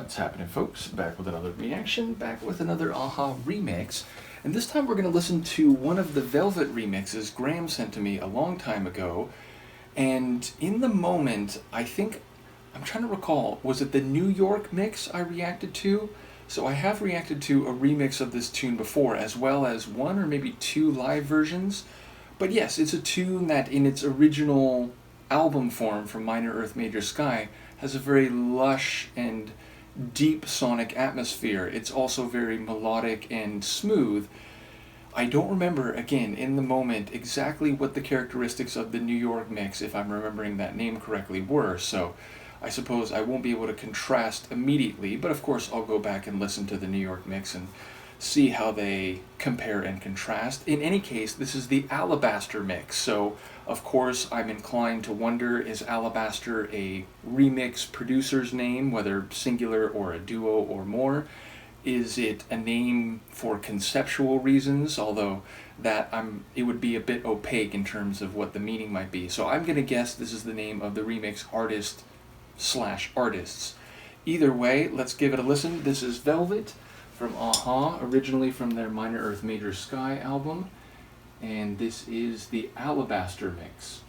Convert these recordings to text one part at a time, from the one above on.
What's happening, folks? Back with another reaction, back with another Aha remix. And this time we're going to listen to one of the Velvet remixes Graham sent to me a long time ago. And in the moment, I'm trying to recall, was it the New York mix I reacted to? So I have reacted to a remix of this tune before, as well as one or maybe two live versions. But yes, it's a tune that in its original album form from Minor Earth Major Sky has a very lush and deep sonic atmosphere. It's also very melodic and smooth. I don't remember, again, in the moment, exactly what the characteristics of the New York mix, if I'm remembering that name correctly, were, so I suppose I won't be able to contrast immediately, but of course I'll go back and listen to the New York mix and see how they compare and contrast. In any case, this is the Alabaster mix, so of course I'm inclined to wonder, is Alabaster a remix producer's name, whether singular or a duo or more? Is it a name for conceptual reasons, although it would be a bit opaque in terms of what the meaning might be. So I'm going to guess this is the name of the remix artist/artists. Either way, let's give it a listen. This is Velvet from Aha, originally from their Minor Earth Major Sky album, and this is the Alabaster mix.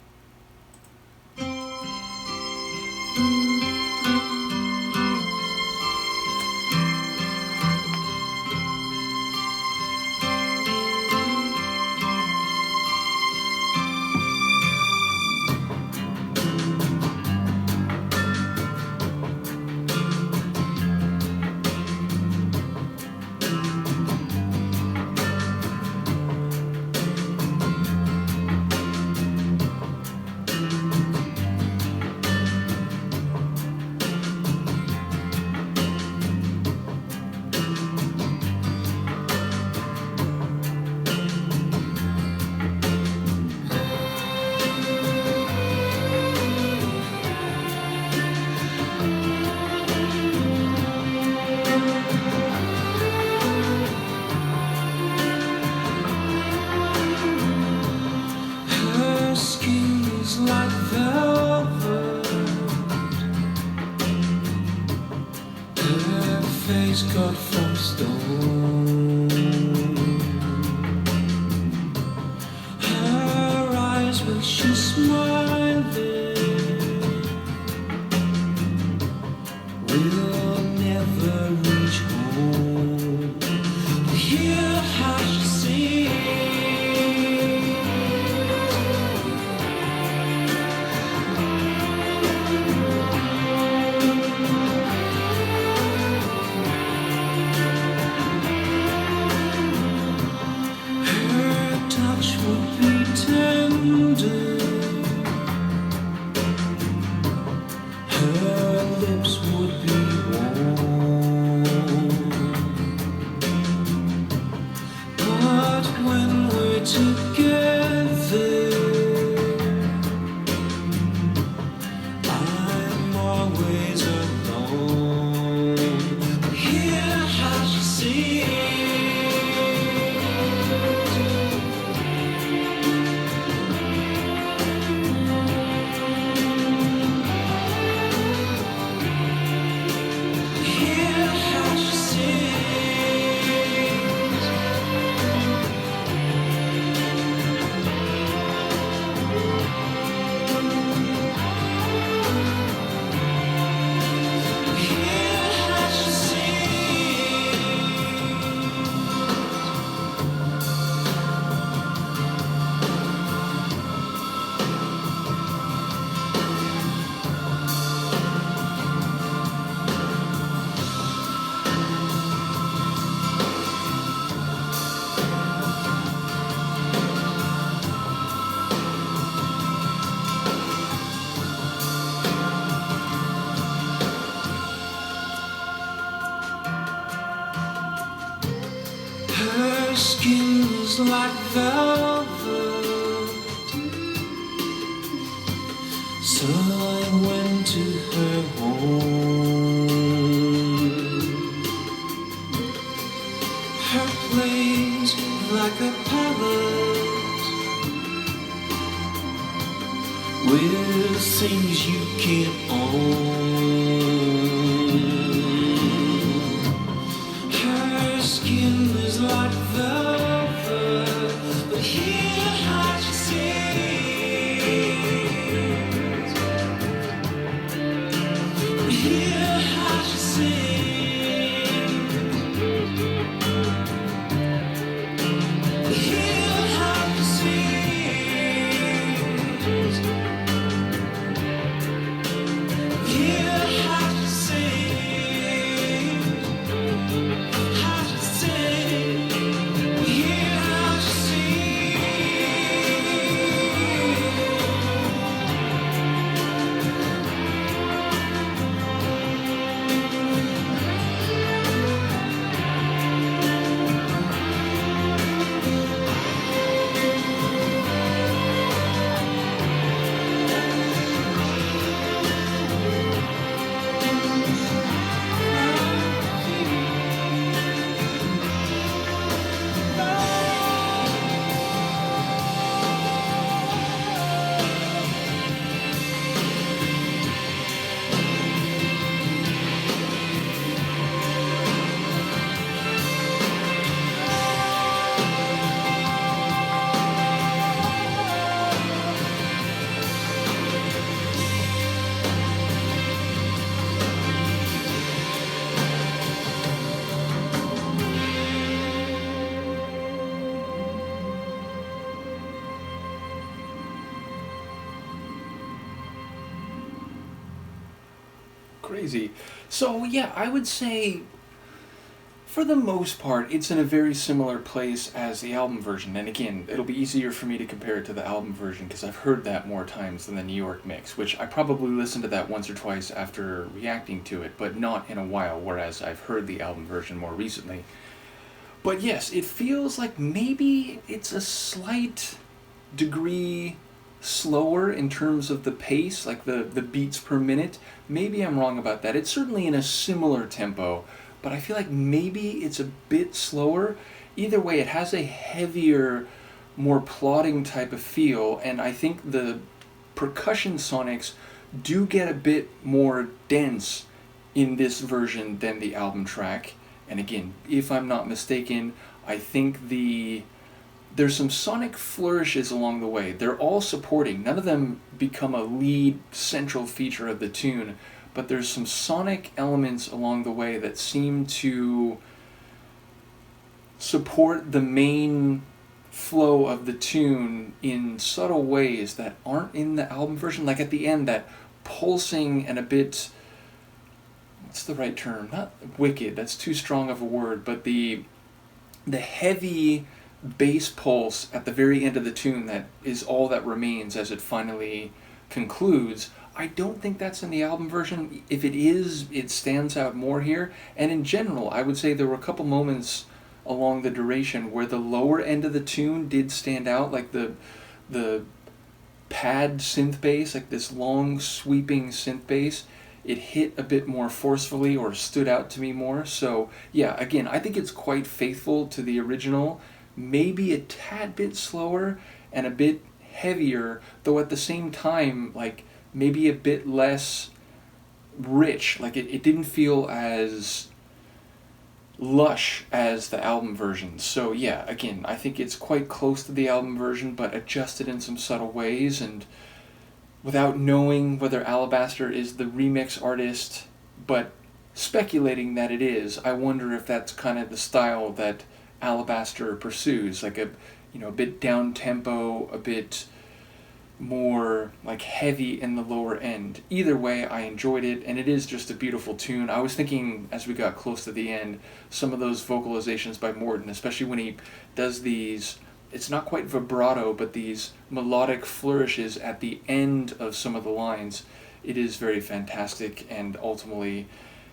Like velvet, her face cut from stone, her eyes when she's smiling will never reach home. Hear how she sings. Her skin is like velvet, so I went to her home. Her place like a palace with things you can't own. crazy. So yeah, I would say for the most part, it's in a very similar place as the album version. And again, it'll be easier for me to compare it to the album version because I've heard that more times than the New York mix, which I probably listened to that once or twice after reacting to it, but not in a while, whereas I've heard the album version more recently. But yes, it feels like maybe it's a slight degree slower in terms of the pace, like the beats per minute. Maybe I'm wrong about that. It's certainly in a similar tempo, but I feel like maybe it's a bit slower. Either way, it has a heavier, more plodding type of feel, and I think the percussion sonics do get a bit more dense in this version than the album track. And again, if I'm not mistaken, I think there's some sonic flourishes along the way. They're all supporting. None of them become a lead central feature of the tune, but there's some sonic elements along the way that seem to support the main flow of the tune in subtle ways that aren't in the album version. Like at the end, that pulsing and a bit, what's the right term? Not wicked, that's too strong of a word, but the heavy bass pulse at the very end of the tune that is all that remains as it finally concludes. I don't think that's in the album version. If it is, it stands out more here. And in general, I would say there were a couple moments along the duration where the lower end of the tune did stand out, like the pad synth bass, like this long sweeping synth bass. It hit a bit more forcefully or stood out to me more. So yeah, again, I think it's quite faithful to the original, maybe a tad bit slower and a bit heavier, though at the same time, like maybe a bit less rich. Like it didn't feel as lush as the album version. So yeah, again, I think it's quite close to the album version, but adjusted in some subtle ways. And without knowing whether Alabaster is the remix artist, but speculating that it is, I wonder if that's kind of the style that Alabaster pursues, like a bit down tempo, a bit more like heavy in the lower end. Either way, I enjoyed it, and it is just a beautiful tune. I was thinking as we got close to the end, some of those vocalizations by Morton, especially when he does these, it's not quite vibrato, but these melodic flourishes at the end of some of the lines, it is very fantastic, and ultimately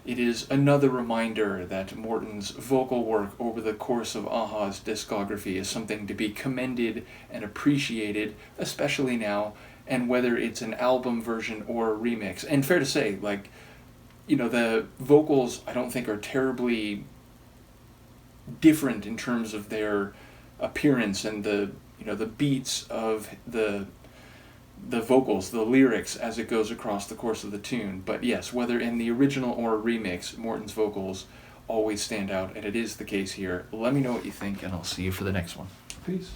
it is another reminder that Morton's vocal work over the course of a-ha's discography is something to be commended and appreciated, especially now, and whether it's an album version or a remix. And fair to say, like, the vocals I don't think are terribly different in terms of their appearance and the beats of the vocals, the lyrics as it goes across the course of the tune. But yes, whether in the original or a remix, Morton's vocals always stand out, and it is the case here. Let me know what you think, and I'll see you for the next one. Peace.